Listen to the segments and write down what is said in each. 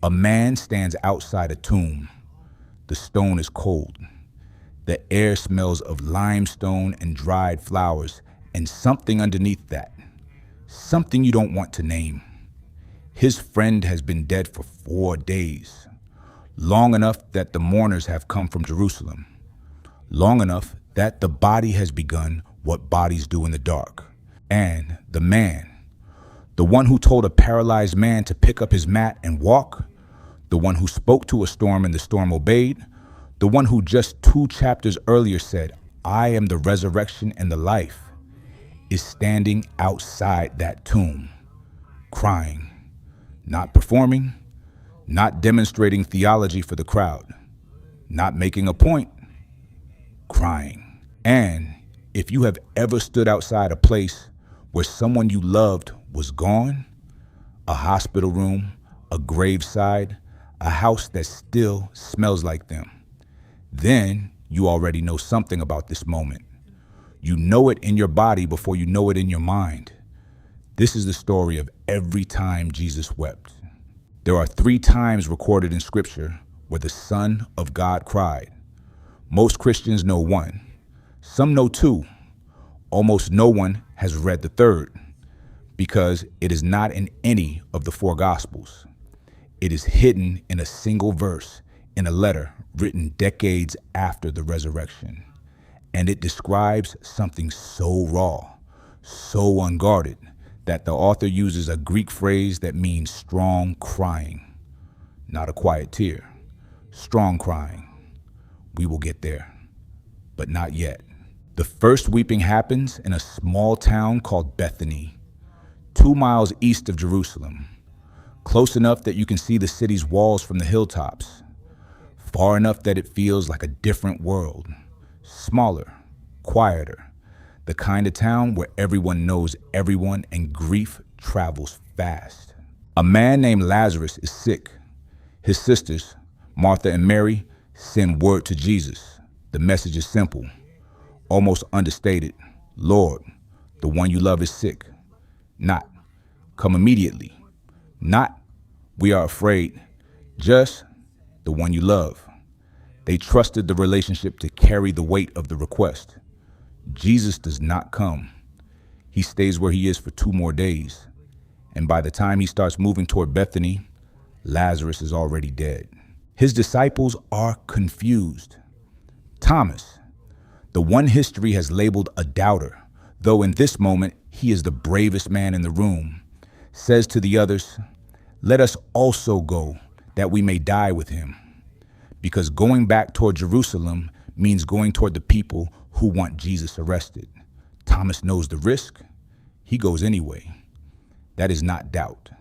A man stands outside a tomb. The stone is cold. The air smells of limestone and dried flowers, and something underneath that. Something you don't want to name. His friend has been dead for 4 days. Long enough that the mourners have come from Jerusalem. Long enough that the body has begun what bodies do in the dark. And the man, the one who told a paralyzed man to pick up his mat and walk, the one who spoke to a storm and the storm obeyed, the one who just 2 chapters earlier said, "I am the resurrection and the life," is standing outside that tomb, crying, not performing, not demonstrating theology for the crowd, not making a point, crying. And if you have ever stood outside a place where someone you loved was gone, a hospital room, a graveside, a house that still smells like them, then you already know something about this moment. You know it in your body before you know it in your mind. This is the story of every time Jesus wept. There are 3 times recorded in Scripture where the Son of God cried. Most Christians know 1. Some know 2. Almost no one has read the 3rd because it is not in any of the 4 Gospels. It is hidden in a single verse in a letter written decades after the resurrection. And it describes something so raw, so unguarded, that the author uses a Greek phrase that means strong crying. Not a quiet tear, strong crying. We will get there, but not yet. The first weeping happens in a small town called Bethany, 2 miles east of Jerusalem, close enough that you can see the city's walls from the hilltops, far enough that it feels like a different world, smaller, quieter, the kind of town where everyone knows everyone and grief travels fast. A man named Lazarus is sick. His sisters, Martha and Mary, send word to Jesus. The message is simple, almost understated. Lord, the one you love is sick. Not, come immediately. Not, we are afraid. Just, the one you love. They trusted the relationship to carry the weight of the request. Jesus does not come. He stays where he is for 2 more days. And by the time he starts moving toward Bethany, Lazarus is already dead. His disciples are confused. Thomas, the one history has labeled a doubter, though in this moment he is the bravest man in the room, says to the others, "Let us also go, that we may die with him." Because going back toward Jerusalem means going toward the people who want Jesus arrested. Thomas knows the risk. He goes anyway. That is not doubt.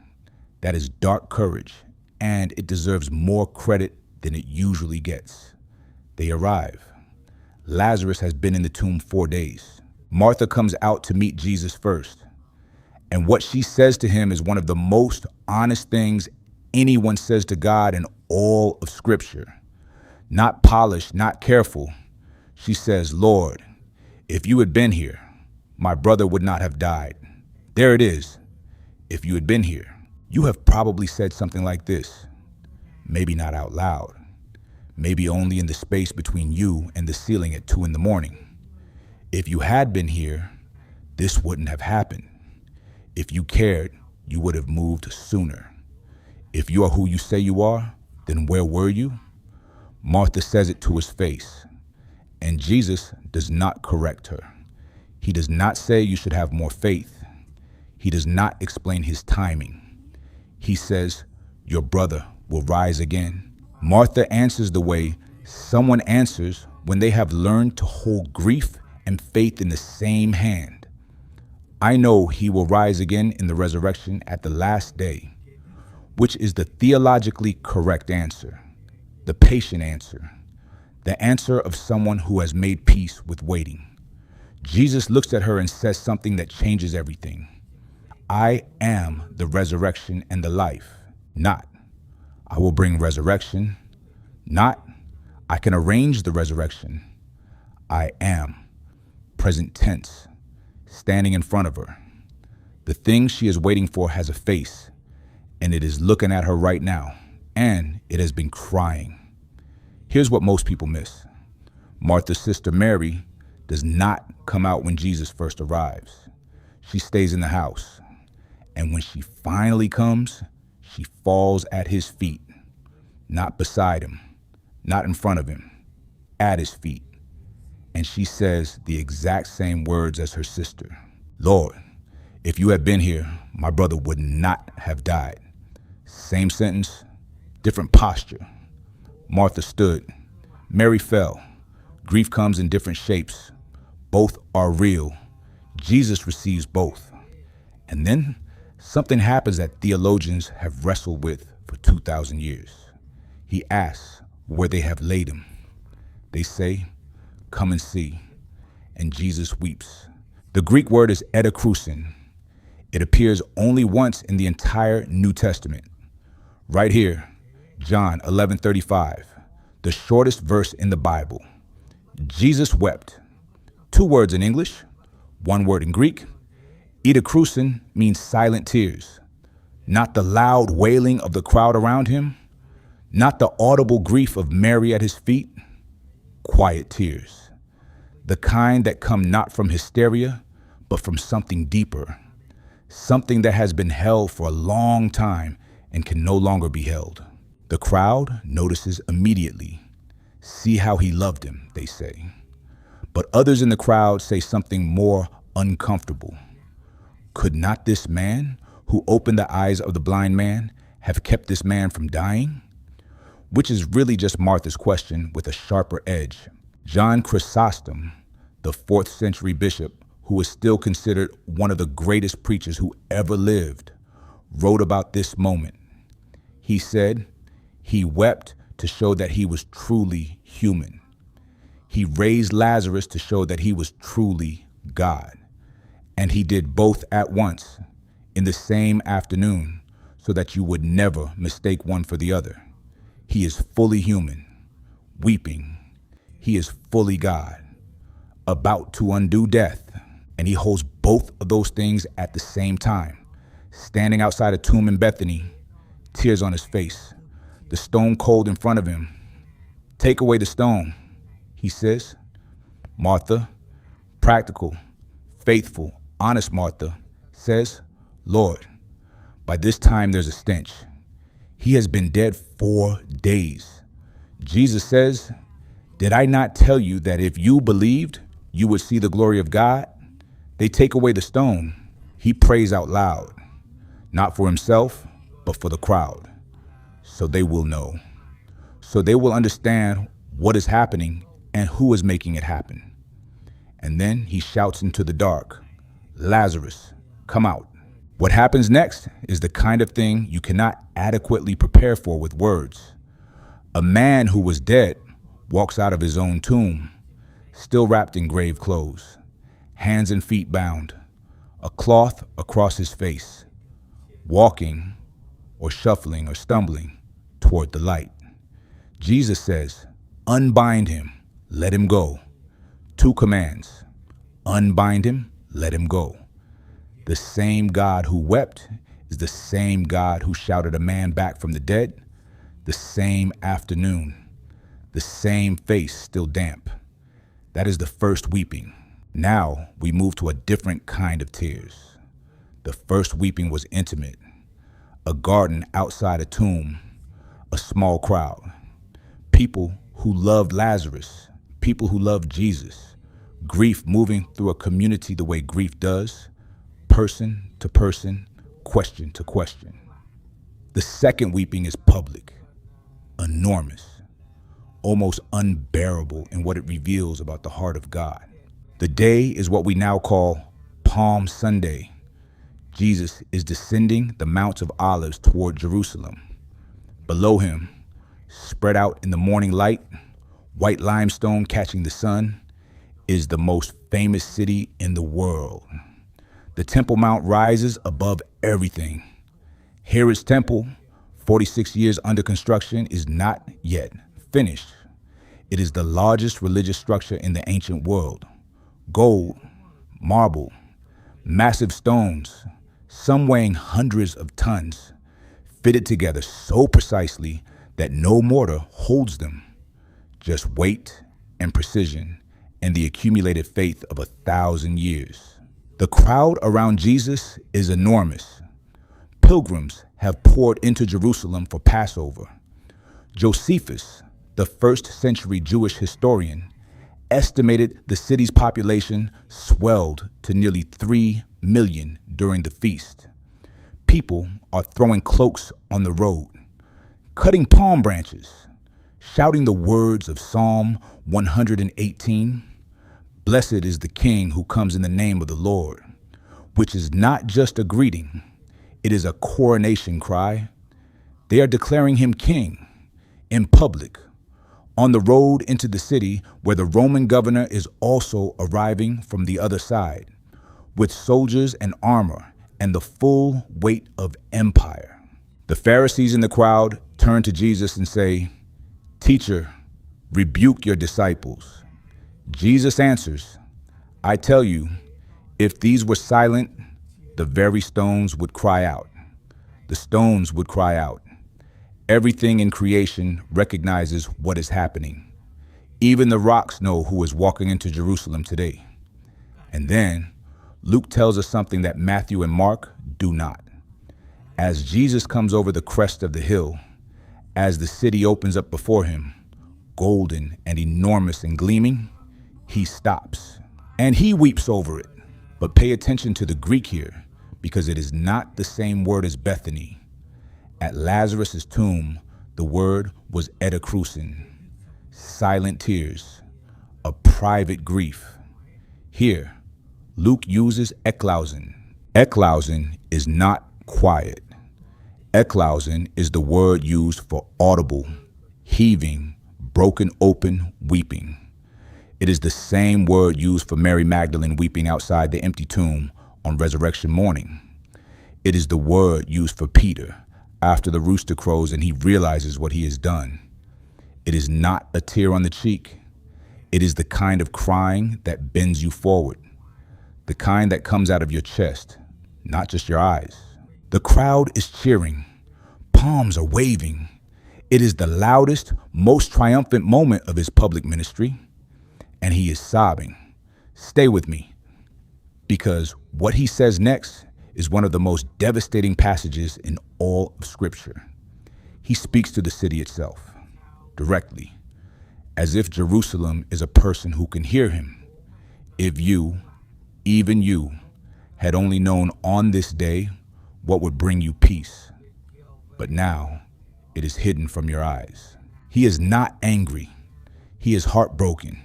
That is dark courage, and it deserves more credit than it usually gets. They arrive. Lazarus has been in the tomb 4 days. Martha comes out to meet Jesus first. And what she says to him is one of the most honest things anyone says to God in all of Scripture. Not polished, not careful. She says, "Lord, if you had been here, my brother would not have died." There it is. If you had been here. You have probably said something like this. Maybe not out loud. Maybe only in the space between you and the ceiling at 2 a.m. If you had been here, this wouldn't have happened. If you cared, you would have moved sooner. If you are who you say you are, then where were you? Martha says it to his face, and Jesus does not correct her. He does not say you should have more faith. He does not explain his timing. He says, your brother will rise again. Martha answers the way someone answers when they have learned to hold grief and faith in the same hand. I know he will rise again in the resurrection at the last day, which is the theologically correct answer, the patient answer, the answer of someone who has made peace with waiting. Jesus looks at her and says something that changes everything. I am the resurrection and the life. Not, I will bring resurrection. Not, I can arrange the resurrection. I am, present tense, standing in front of her. The thing she is waiting for has a face, and it is looking at her right now. and it has been crying. Here's what most people miss. Martha's sister Mary does not come out when Jesus first arrives. She stays in the house. And when she finally comes, she falls at his feet, not beside him, not in front of him, at his feet. And she says the exact same words as her sister. Lord, if you had been here, my brother would not have died. Same sentence, different posture. Martha stood. Mary fell. Grief comes in different shapes. Both are real. Jesus receives both. And then something happens that theologians have wrestled with for 2,000 years. He asks where they have laid him. They say, come and see. And Jesus weeps. The Greek word is Edakrusen. It appears only once in the entire New Testament. Right here, John 11:35, the shortest verse in the Bible. Jesus wept. 2 words in English, 1 word in Greek. Edakrusen means silent tears, not the loud wailing of the crowd around him, not the audible grief of Mary at his feet, quiet tears, the kind that come not from hysteria, but from something deeper, something that has been held for a long time and can no longer be held. The crowd notices immediately. See how he loved him, they say. But others in the crowd say something more uncomfortable. Could not this man, who opened the eyes of the blind man, have kept this man from dying? Which is really just Martha's question with a sharper edge. John Chrysostom, the 4th century bishop, who is still considered one of the greatest preachers who ever lived, wrote about this moment. He said, he wept to show that he was truly human. He raised Lazarus to show that he was truly God. And he did both at once, in the same afternoon, so that you would never mistake one for the other. He is fully human, weeping. He is fully God, about to undo death. And he holds both of those things at the same time. Standing outside a tomb in Bethany, tears on his face, the stone cold in front of him. Take away the stone, he says. Martha, practical, faithful, honest Martha, says, Lord, by this time there's a stench. He has been dead 4 days. Jesus says, did I not tell you that if you believed, you would see the glory of God? They take away the stone. He prays out loud, not for himself, but for the crowd. So they will know. So they will understand what is happening and who is making it happen. And then he shouts into the dark, Lazarus, come out. What happens next is the kind of thing you cannot adequately prepare for with words. A man who was dead walks out of his own tomb, still wrapped in grave clothes, hands and feet bound, a cloth across his face, walking or shuffling or stumbling toward the light. Jesus says, unbind him, let him go. 2 commands, unbind him, let him go. The same God who wept is the same God who shouted a man back from the dead, the same afternoon, the same face still damp. That is the first weeping. Now we move to a different kind of tears. The first weeping was intimate. A garden outside a tomb, a small crowd. People who loved Lazarus, people who loved Jesus. Grief moving through a community the way grief does, person to person, question to question. The second weeping is public, enormous, almost unbearable in what it reveals about the heart of God. The day is what we now call Palm Sunday. Jesus is descending the Mount of Olives toward Jerusalem. Below him, spread out in the morning light, white limestone catching the sun, is the most famous city in the world. The Temple Mount rises above everything. Herod's temple, 46 years under construction, is not yet finished. It is the largest religious structure in the ancient world. Gold, marble, massive stones, some weighing hundreds of tons, fitted together so precisely that no mortar holds them, just weight and precision and the accumulated faith of 1,000 years. The crowd around Jesus is enormous. Pilgrims have poured into Jerusalem for Passover. Josephus, the first-century Jewish historian, estimated the city's population swelled to nearly 3 million during the feast. People are throwing cloaks on the road, cutting palm branches, shouting the words of Psalm 118, "Blessed is the King who comes in the name of the Lord," which is not just a greeting, it is a coronation cry. They are declaring him king in public, on the road into the city where the Roman governor is also arriving from the other side, with soldiers and armor and the full weight of empire. The Pharisees in the crowd turn to Jesus and say, "Teacher, rebuke your disciples." Jesus answers, "I tell you, if these were silent, the very stones would cry out." The stones would cry out. Everything in creation recognizes what is happening. Even the rocks know who is walking into Jerusalem today. And then Luke tells us something that Matthew and Mark do not. As Jesus comes over the crest of the hill, as the city opens up before him, golden and enormous and gleaming, he stops. And he weeps over it. But pay attention to the Greek here, because it is not the same word as Bethany. At Lazarus' tomb, the word was Edakrusen, silent tears, a private grief. Here, Luke uses Eklaien. Eklaien is not quiet. Eklaien is the word used for audible, heaving, broken open, weeping. It is the same word used for Mary Magdalene weeping outside the empty tomb on resurrection morning. It is the word used for Peter after the rooster crows and he realizes what he has done. It is not a tear on the cheek. It is the kind of crying that bends you forward, the kind that comes out of your chest, not just your eyes. The crowd is cheering. Palms are waving. It is the loudest, most triumphant moment of his public ministry. And he is sobbing. Stay with me, because what he says next is one of the most devastating passages in all of Scripture. He speaks to the city itself directly, as if Jerusalem is a person who can hear him. If you, even you, had only known on this day what would bring you peace, but now it is hidden from your eyes. He is not angry. He is heartbroken.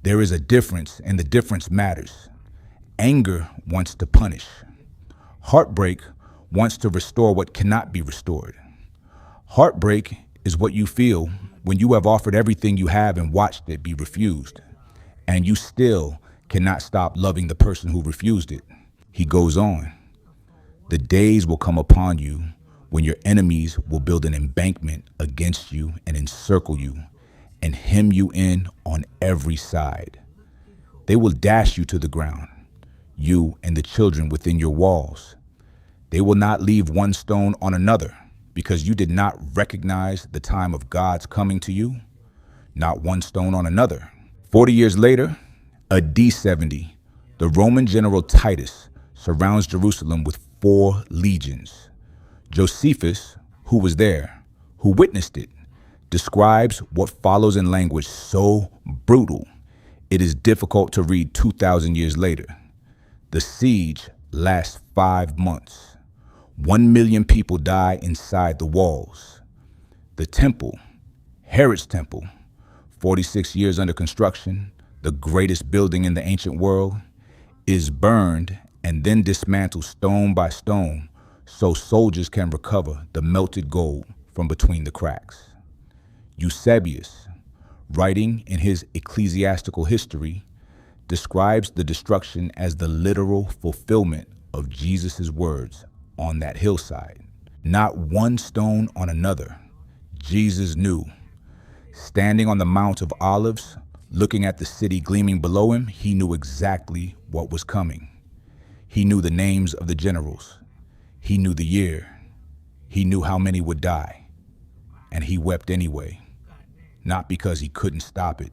There is a difference, and the difference matters. Anger wants to punish. Heartbreak wants to restore what cannot be restored. Heartbreak is what you feel when you have offered everything you have and watched it be refused, and you still cannot stop loving the person who refused it. He goes on. The days will come upon you when your enemies will build an embankment against you and encircle you and hem you in on every side. They will dash you to the ground, you and the children within your walls. They will not leave one stone on another, because you did not recognize the time of God's coming to you. Not one stone on another. 40 years later, AD 70, the Roman general Titus surrounds Jerusalem with 4 legions. Josephus, who was there, who witnessed it, describes what follows in language so brutal it is difficult to read 2,000 years later. The siege lasts 5 months. 1 million people die inside the walls. The temple, Herod's temple, 46 years under construction, the greatest building in the ancient world, is burned and then dismantled stone by stone so soldiers can recover the melted gold from between the cracks. Eusebius, writing in his ecclesiastical history, describes the destruction as the literal fulfillment of Jesus' words on that hillside. Not one stone on another. Jesus knew. Standing on the Mount of Olives, looking at the city gleaming below him, he knew exactly what was coming. He knew the names of the generals. He knew the year. He knew how many would die, and he wept anyway, not because he couldn't stop it,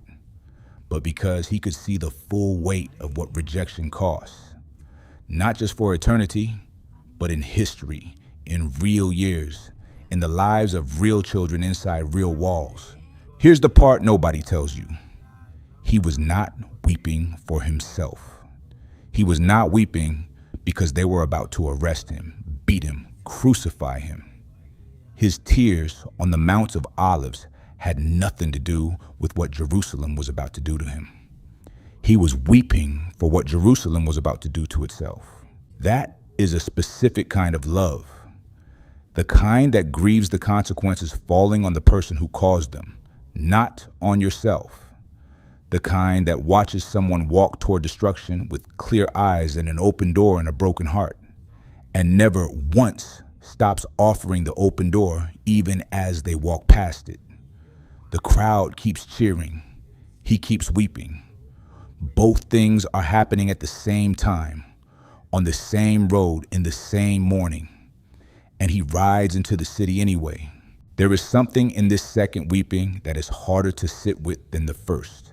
but because he could see the full weight of what rejection costs, not just for eternity, but in history, in real years, in the lives of real children inside real walls. Here's the part nobody tells you. He was not weeping for himself. He was not weeping because they were about to arrest him, beat him, crucify him. His tears on the Mount of Olives had nothing to do with what Jerusalem was about to do to him. He was weeping for what Jerusalem was about to do to itself. That is a specific kind of love, the kind that grieves the consequences falling on the person who caused them, not on yourself. The kind that watches someone walk toward destruction with clear eyes and an open door and a broken heart, and never once stops offering the open door even as they walk past it. The crowd keeps cheering. He keeps weeping. Both things are happening at the same time, on the same road in the same morning, and he rides into the city anyway. There is something in this second weeping that is harder to sit with than the first.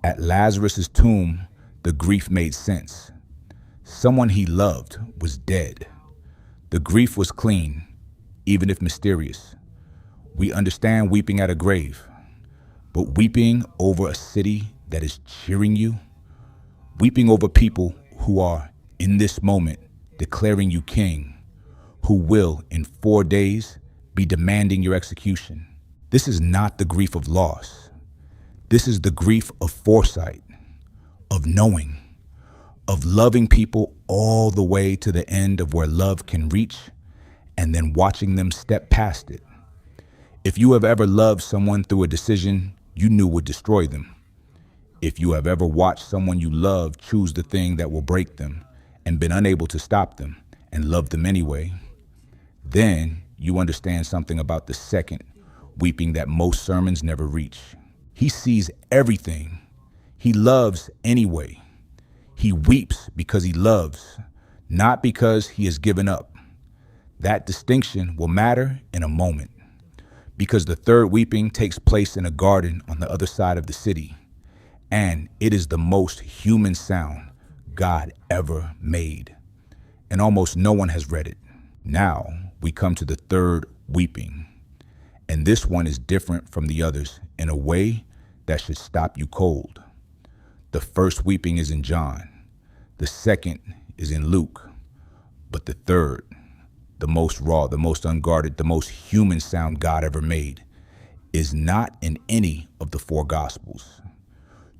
At Lazarus' tomb, the grief made sense. Someone he loved was dead. The grief was clean, even if mysterious. We understand weeping at a grave, but weeping over a city that is cheering you, weeping over people who are, in this moment, declaring you king, who will, in 4 days, be demanding your execution. This is not the grief of loss. This is the grief of foresight, of knowing, of loving people all the way to the end of where love can reach, and then watching them step past it. If you have ever loved someone through a decision you knew would destroy them, if you have ever watched someone you love choose the thing that will break them and been unable to stop them and love them anyway, then you understand something about the second weeping that most sermons never reach. He sees everything. He loves anyway. He weeps because he loves, not because he has given up. That distinction will matter in a moment, because the third weeping takes place in a garden on the other side of the city, and it is the most human sound God ever made, and almost no one has read it. Now we come to the third weeping, and this one is different from the others in a way that should stop you cold. The first weeping is in John, the second is in Luke, but the third, the most raw, the most unguarded, the most human sound God ever made, is not in any of the 4 Gospels.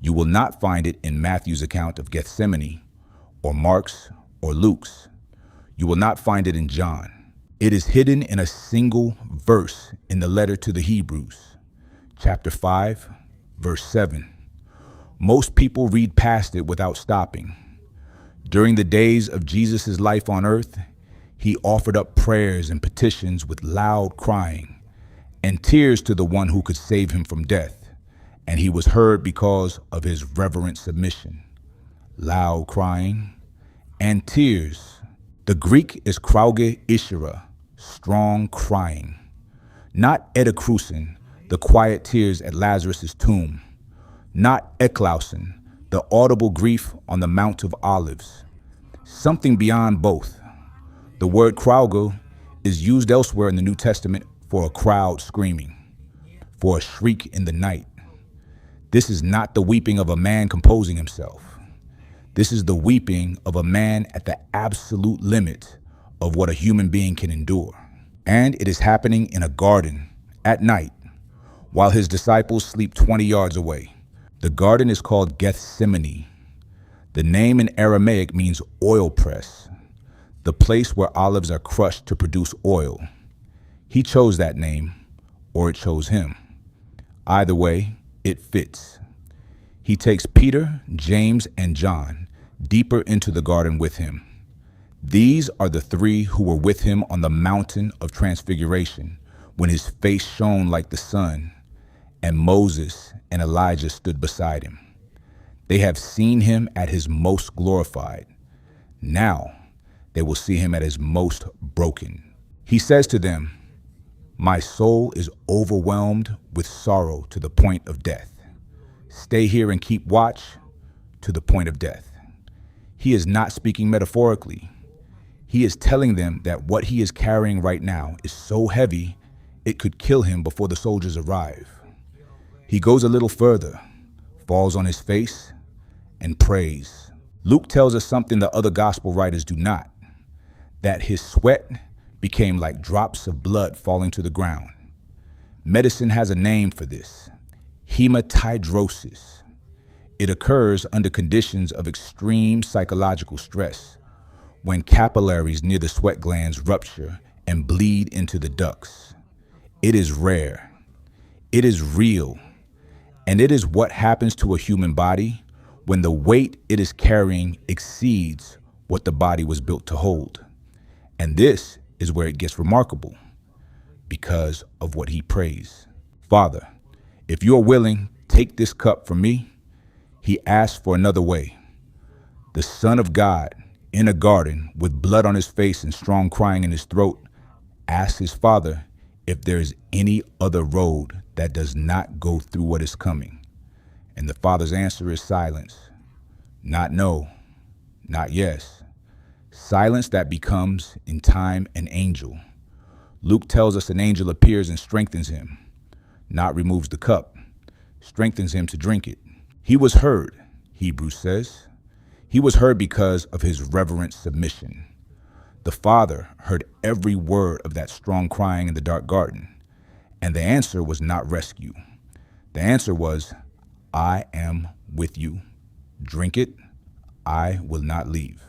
You will not find it in Matthew's account of Gethsemane, or Mark's, or Luke's. You will not find it in John. It is hidden in a single verse in the letter to the Hebrews, chapter 5, verse 7. Most people read past it without stopping. During the days of Jesus' life on earth, he offered up prayers and petitions with loud crying and tears to the one who could save him from death, and he was heard because of his reverent submission. Loud crying and tears. The Greek is krauge ishera, strong crying. Not Edakrusen, the quiet tears at Lazarus' tomb. Not Eklaien, the audible grief on the Mount of Olives. Something beyond both. The word krauge is used elsewhere in the New Testament for a crowd screaming, for a shriek in the night. This is not the weeping of a man composing himself. This is the weeping of a man at the absolute limit of what a human being can endure. And it is happening in a garden at night while his disciples sleep 20 yards away. The garden is called Gethsemane. The name in Aramaic means oil press, the place where olives are crushed to produce oil. He chose that name, or it chose him. Either way, it fits. He takes Peter, James, and John deeper into the garden with him. These are the 3 who were with him on the mountain of transfiguration when his face shone like the sun, and Moses and Elijah stood beside him. They have seen him at his most glorified. Now they will see him at his most broken. He says to them, "My soul is overwhelmed with sorrow to the point of death. Stay here and keep watch to the point of death." He is not speaking metaphorically. He is telling them that what he is carrying right now is so heavy it could kill him before the soldiers arrive. He goes a little further, falls on his face, and prays. Luke tells us something the other gospel writers do not, that his sweat became like drops of blood falling to the ground. Medicine has a name for this: hematidrosis. It occurs under conditions of extreme psychological stress, when capillaries near the sweat glands rupture and bleed into the ducts. It is rare. It is real. And it is what happens to a human body when the weight it is carrying exceeds what the body was built to hold. And this is where it gets remarkable, because of what he prays. "Father, if you are willing, take this cup from me." He asks for another way. The Son of God, in a garden with blood on his face and strong crying in his throat, asks his Father if there is any other road that does not go through what is coming. And the Father's answer is silence. Not no, not yes. Silence that becomes, in time, an angel. Luke tells us an angel appears and strengthens him, not removes the cup, strengthens him to drink it. He was heard, Hebrews says. He was heard because of his reverent submission. The Father heard every word of that strong crying in the dark garden, and the answer was not rescue. The answer was, "I am with you. Drink it. I will not leave."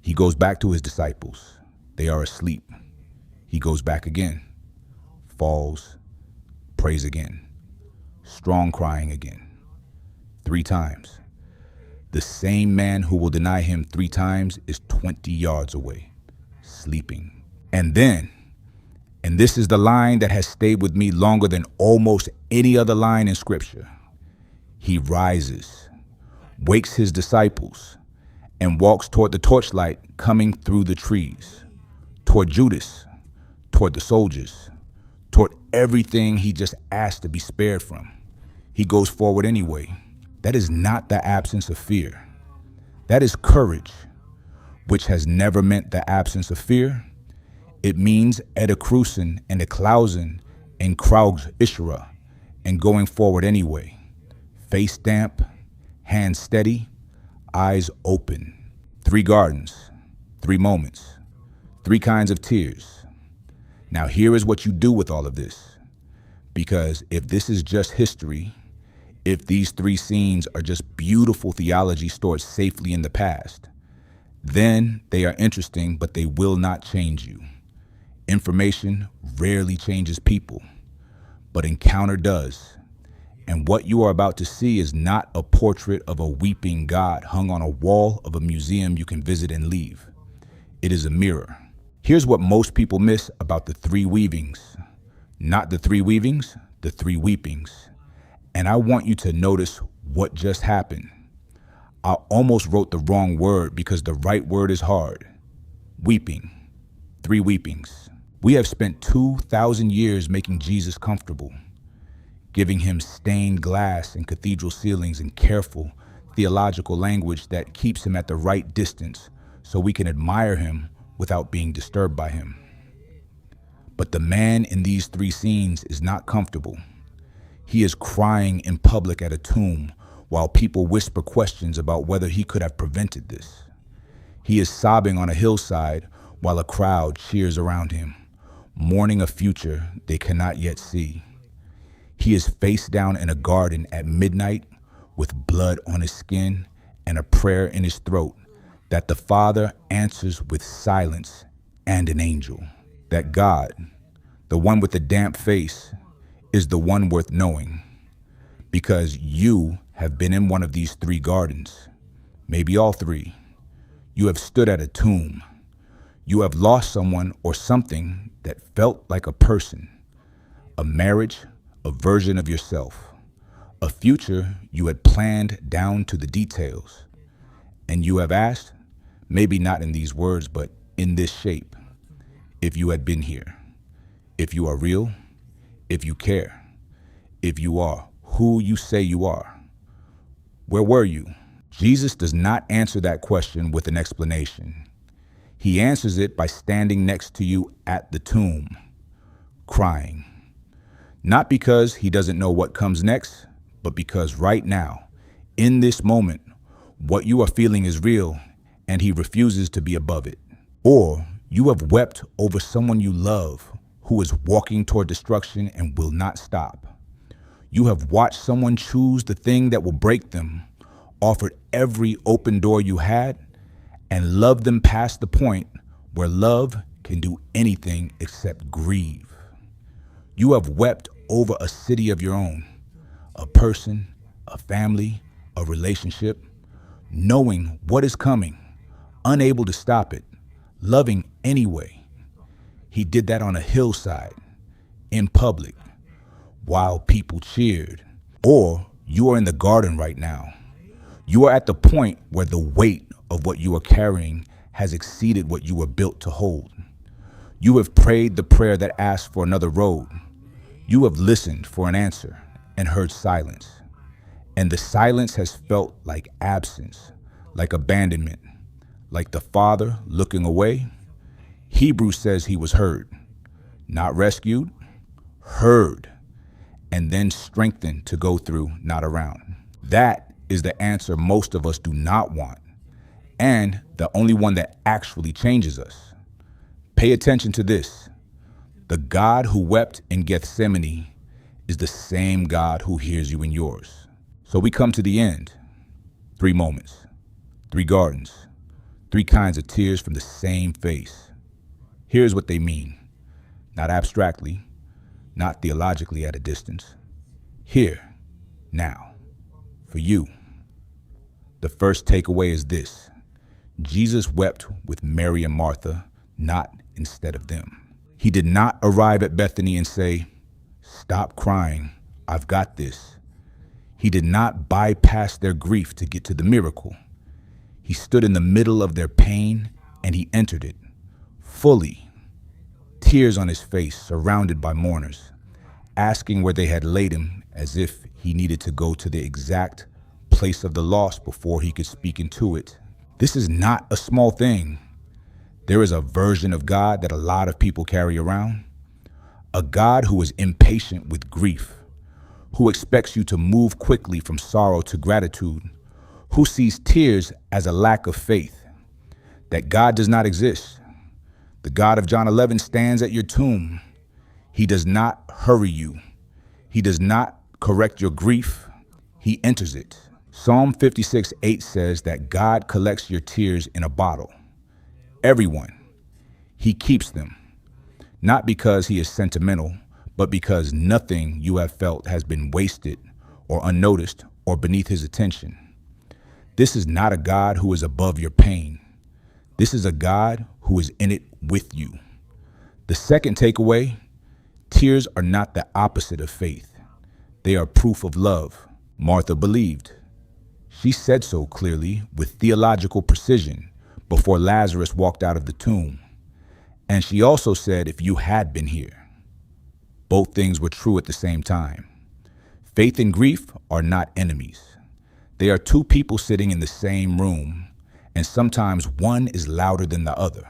He goes back to his disciples. They are asleep. He goes back again, falls, prays again, strong crying again, 3 times. The same man who will deny him 3 times is 20 yards away, sleeping. And then, and this is the line that has stayed with me longer than almost any other line in Scripture, he rises, wakes his disciples, and walks toward the torchlight coming through the trees, toward Judas, toward the soldiers, toward everything he just asked to be spared from. He goes forward anyway. That is not the absence of fear. That is courage, which has never meant the absence of fear. It means Edakrusen and Eklaien and cries and going forward anyway. Face damp, hands steady, eyes open. 3 gardens, 3 moments, 3 kinds of tears. Now here is what you do with all of this. Because if this is just history, if these 3 scenes are just beautiful theology stored safely in the past, then they are interesting, but they will not change you. Information rarely changes people, but encounter does. And what you are about to see is not a portrait of a weeping God hung on a wall of a museum you can visit and leave. It is a mirror. Here's what most people miss about the 3 weavings. Not the 3 weavings, the 3 weepings. And I want you to notice what just happened. I almost wrote the wrong word because the right word is hard. Weeping. 3 weepings. We have spent 2,000 years making Jesus comfortable, giving him stained glass and cathedral ceilings and careful theological language that keeps him at the right distance so we can admire him without being disturbed by him. But the man in these 3 scenes is not comfortable. He is crying in public at a tomb while people whisper questions about whether he could have prevented this. He is sobbing on a hillside while a crowd cheers around him, mourning a future they cannot yet see. He is face down in a garden at midnight with blood on his skin and a prayer in his throat that the Father answers with silence and an angel. That God, the one with the damp face, is the one worth knowing, because you have been in one of these 3 gardens, maybe all 3. You have stood at a tomb. You have lost someone or something that felt like a person, a marriage, a version of yourself, a future you had planned down to the details. And you have asked, maybe not in these words, but in this shape, if you had been here, if you are real, if you care, if you are who you say you are. Where were you? Jesus does not answer that question with an explanation. He answers it by standing next to you at the tomb, crying. Not because he doesn't know what comes next, but because right now, in this moment, what you are feeling is real and he refuses to be above it. Or you have wept over someone you love who is walking toward destruction and will not stop. You have watched someone choose the thing that will break them, offered every open door you had, and loved them past the point where love can do anything except grieve. You have wept over a city of your own, a person, a family, a relationship, knowing what is coming, unable to stop it, loving anyway. He did that on a hillside, in public, while people cheered. Or you are in the garden right now. You are at the point where the weight of what you are carrying has exceeded what you were built to hold. You have prayed the prayer that asked for another road. You have listened for an answer and heard silence. And the silence has felt like absence, like abandonment, like the Father looking away. Hebrews says he was heard, not rescued, heard, and then strengthened to go through, not around. That is the answer most of us do not want, and the only one that actually changes us. Pay attention to this. The God who wept in Gethsemane is the same God who hears you in yours. So we come to the end. 3 moments, 3 gardens, 3 kinds of tears from the same face. Here's what they mean, not abstractly, not theologically at a distance. Here, now, for you. The first takeaway is this: Jesus wept with Mary and Martha, not instead of them. He did not arrive at Bethany and say, "Stop crying, I've got this." He did not bypass their grief to get to the miracle. He stood in the middle of their pain and he entered it fully, tears on his face, surrounded by mourners, asking where they had laid him, as if he needed to go to the exact place of the lost before he could speak into it. This is not a small thing. There is a version of God that a lot of people carry around, a God who is impatient with grief, who expects you to move quickly from sorrow to gratitude, who sees tears as a lack of faith, that God does not exist. The God of John 11 stands at your tomb. He does not hurry you. He does not correct your grief. He enters it. Psalm 56:8 says that God collects your tears in a bottle. Everyone. He keeps them, not because he is sentimental, but because nothing you have felt has been wasted or unnoticed or beneath his attention. This is not a God who is above your pain. This is a God who is in it with you. The second takeaway: tears are not the opposite of faith. They are proof of love. Martha believed. She said so clearly with theological precision before Lazarus walked out of the tomb. And she also said, "If you had been here." Both things were true at the same time. Faith and grief are not enemies. They are 2 people sitting in the same room, and sometimes one is louder than the other,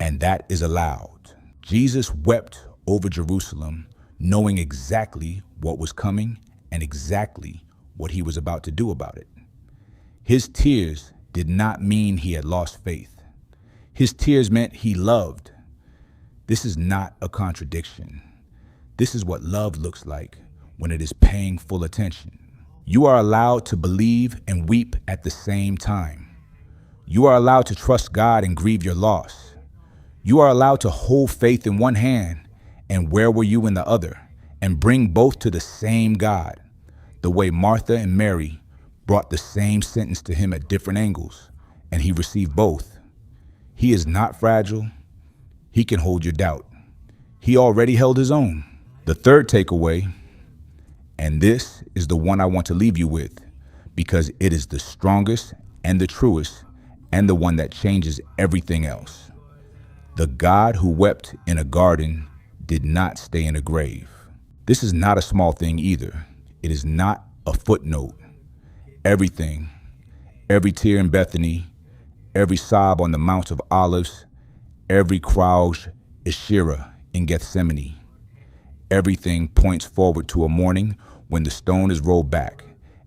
and that is allowed. Jesus wept over Jerusalem, knowing exactly what was coming and exactly what he was about to do about it. His tears did not mean he had lost faith. His tears meant he loved. This is not a contradiction. This is what love looks like when it is paying full attention. You are allowed to believe and weep at the same time. You are allowed to trust God and grieve your loss. You are allowed to hold faith in one hand and "where were you" in the other, and bring both to the same God, the way Martha and Mary brought the same sentence to him at different angles, and he received both. He is not fragile. He can hold your doubt. He already held his own. The third takeaway, and this is the one I want to leave you with, because it is the strongest and the truest and the one that changes everything else. The God who wept in a garden did not stay in a grave. This is not a small thing either. It is not a footnote. Everything, every tear in Bethany, every sob on the Mount of Olives, every crouch Asherah in Gethsemane, everything points forward to a morning when the stone is rolled back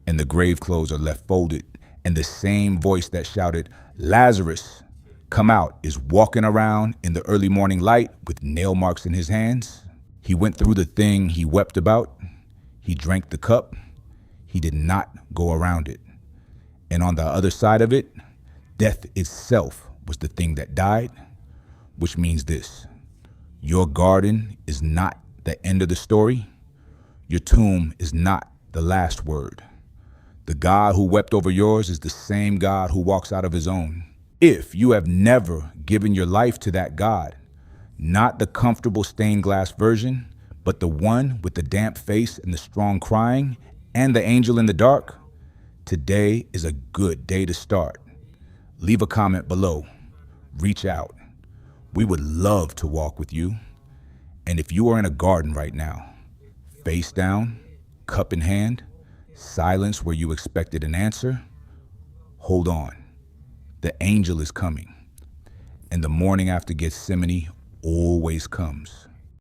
and the grave clothes are left folded, and the same voice that shouted, "Lazarus, come out," is walking around in the early morning light with nail marks in his hands. He went through the thing he wept about. He drank the cup. He did not go around it. And on the other side of it, death itself was the thing that died, which means this: your garden is not the end of the story. Your tomb is not the last word. The God who wept over yours is the same God who walks out of his own. If you have never given your life to that God, not the comfortable stained glass version, but the one with the damp face and the strong crying and the angel in the dark, today is a good day to start. Leave a comment below. Reach out. We would love to walk with you. And if you are in a garden right now, face down, cup in hand, silence where you expected an answer, hold on. The angel is coming. And the morning after Gethsemane always comes.